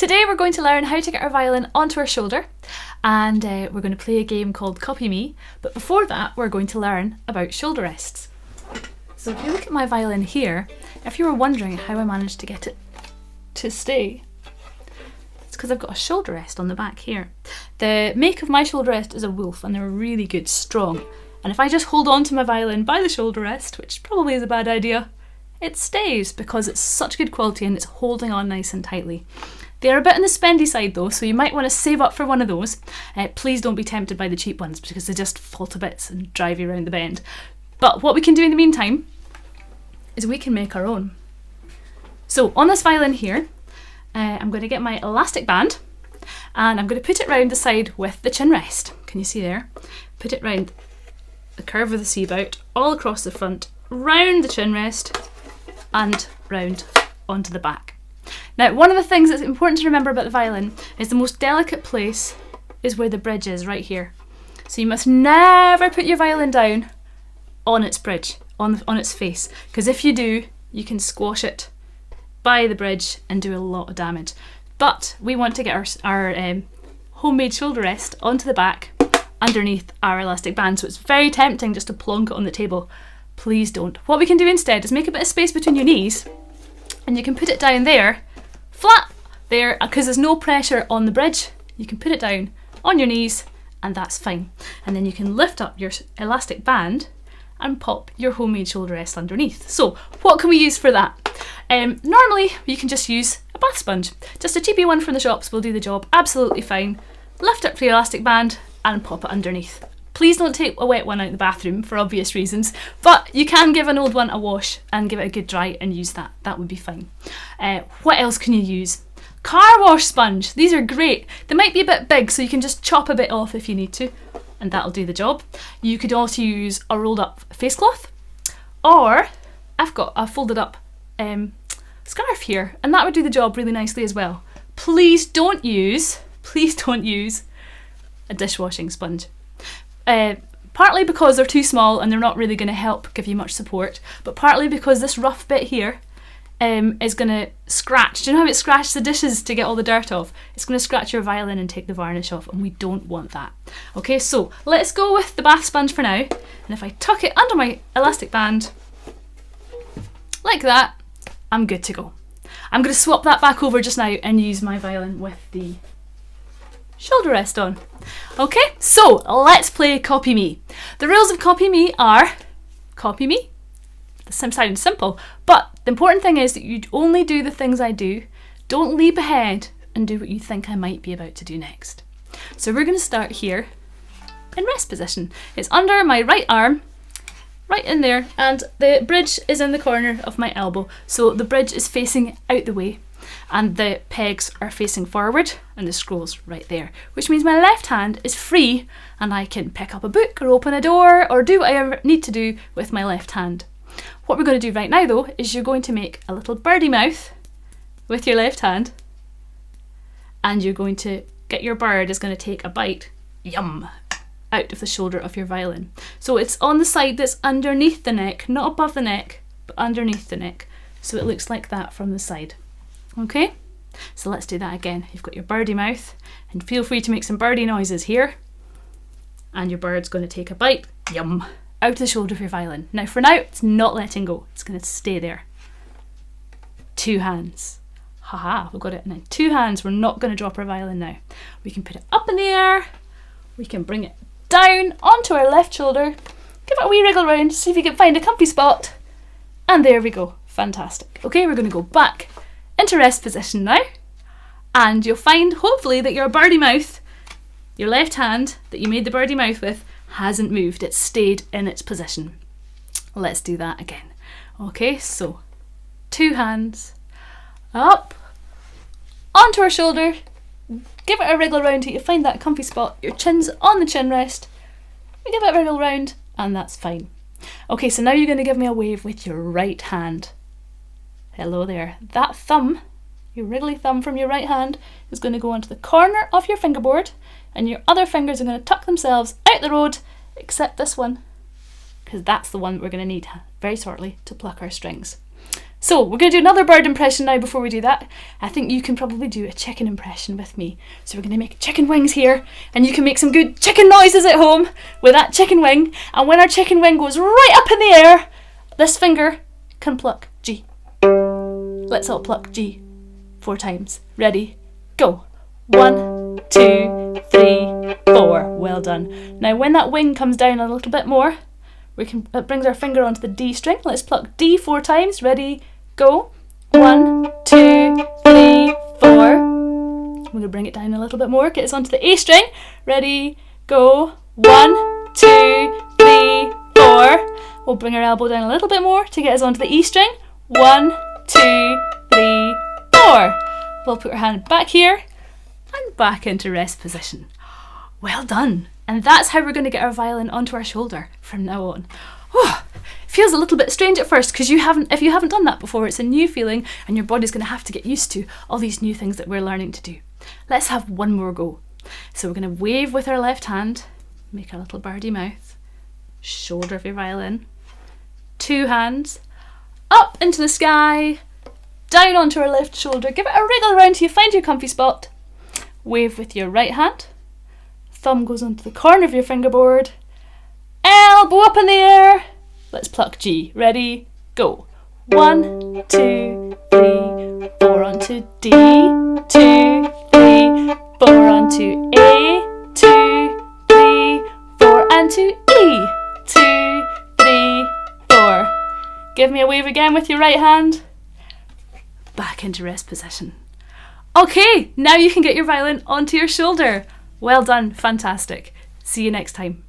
Today we're going to learn how to get our violin onto our shoulder, and we're going to play a game called Copy Me, but before that we're going to learn about shoulder rests. So if you look at my violin here, if you were wondering how I managed to get it to stay, it's because I've got a shoulder rest on the back here. The make of my shoulder rest is a Wolf, and they're really good, strong, and if I just hold on to my violin by the shoulder rest, which probably is a bad idea, it stays because it's such good quality and it's holding on nice and tightly. They're a bit on the spendy side though, so you might want to save up for one of those. Please don't be tempted by the cheap ones because they just fall to bits and drive you around the bend. But what we can do in the meantime is we can make our own. So on this violin here, I'm going to get my elastic band and I'm going to put it round the side with the chin rest. Can you see there? Put it round the curve of the C-bout, all across the front, round the chin rest and round onto the back. Now, one of the things that's important to remember about the violin is the most delicate place is where the bridge is, right here. So you must never put your violin down on its bridge, on its face, because if you do, you can squash it by the bridge and do a lot of damage. But we want to get our homemade shoulder rest onto the back underneath our elastic band, so it's very tempting just to plonk it on the table. Please don't. What we can do instead is make a bit of space between your knees, and you can put it down there, flat there, because there's no pressure on the bridge. You can put it down on your knees and that's fine. And then you can lift up your elastic band and pop your homemade shoulder rest underneath. So what can we use for that? Normally you can just use a bath sponge. Just a cheapy one from the shops will do the job absolutely fine. Lift up the elastic band and pop it underneath. Please don't take a wet one out of the bathroom for obvious reasons, but you can give an old one a wash and give it a good dry and use that. That would be fine. What else can you use? Car wash sponge. These are great. They might be a bit big, so you can just chop a bit off if you need to, and that'll do the job. You could also use a rolled up face cloth, or I've got a folded up scarf here, and that would do the job really nicely as well. Please don't use a dishwashing sponge. Partly because they're too small and they're not really going to help give you much support, but partly because this rough bit here is going to scratch. Do you know how it scratches the dishes to get all the dirt off? It's going to scratch your violin and take the varnish off, and we don't want that. Okay, so let's go with the bath sponge for now, and if I tuck it under my elastic band like that, I'm good to go. I'm going to swap that back over just now and use my violin with the shoulder rest on. Okay, so let's play Copy Me. The rules of Copy Me are copy me. This sounds simple, but the important thing is that you only do the things I do. Don't leap ahead and do what you think I might be about to do next. So we're going to start here in rest position. It's under my right arm, right in there, and the bridge is in the corner of my elbow. So the bridge is facing out the way, and the pegs are facing forward and the scroll's right there, which means my left hand is free and I can pick up a book or open a door or do what I need to do with my left hand. What we're going to do right now though is you're going to make a little birdie mouth with your left hand, and you're going to get your bird is going to take a bite, yum, out of the shoulder of your violin. So it's on the side that's underneath the neck, not above the neck, but underneath the neck. So it looks like that from the side. Okay, so let's do that again. You've got your birdie mouth, and feel free to make some birdie noises here. And your bird's going to take a bite, yum, out the shoulder of your violin. Now for now, it's not letting go. It's going to stay there. 2 hands. Haha, we've got it. Now 2 hands, we're not going to drop our violin now. We can put it up in the air. We can bring it down onto our left shoulder. Give it a wee wriggle round, see if you can find a comfy spot. And there we go. Fantastic. Okay, we're going to go back into rest position now, and you'll find hopefully that your birdie mouth, your left hand that you made the birdie mouth with, hasn't moved. It's stayed in its position. Let's do that again. Okay, so 2 hands up onto our shoulder, give it a wriggle round till you find that comfy spot. Your chin's on the chin rest, we give it a wriggle round and that's fine. Okay, so now you're going to give me a wave with your right hand. Hello there. That thumb, your wriggly thumb from your right hand, is going to go onto the corner of your fingerboard, and your other fingers are going to tuck themselves out the road, except this one, because that's the one that we're going to need very shortly to pluck our strings. So we're going to do another bird impression now before we do that. I think you can probably do a chicken impression with me. So we're going to make chicken wings here, and you can make some good chicken noises at home with that chicken wing. And when our chicken wing goes right up in the air, this finger can pluck G. Let's all pluck G 4 times. Ready? Go. 1, 2, 3, 4. Well done. Now when that wing comes down a little bit more, it brings our finger onto the D string. Let's pluck D 4 times. Ready? Go. 1, 2, 3, 4. We're going to bring it down a little bit more. Get us onto the A string. Ready? Go. 1, 2, 3, 4. We'll bring our elbow down a little bit more to get us onto the E string. 1, 2, 3, 4. We'll put our hand back here and back into rest position. Well done. And that's how we're going to get our violin onto our shoulder from now on. Oh, feels a little bit strange at first because if you haven't done that before, it's a new feeling and your body's going to have to get used to all these new things that we're learning to do. Let's have one more go. So we're going to wave with our left hand, make a little birdie mouth, shoulder of your violin, 2 hands, up into the sky, down onto our left shoulder, give it a wriggle around till you find your comfy spot, wave with your right hand, thumb goes onto the corner of your fingerboard, elbow up in the air. Let's pluck G. Ready? Go. 1, 2, 3, 4 onto D, 2, 3, 4 onto A, 2, 3, 4 onto E, 2, 3, 4. Give me a wave again with your right hand. Back into rest position. Okay, now you can get your violin onto your shoulder. Well done, fantastic. See you next time.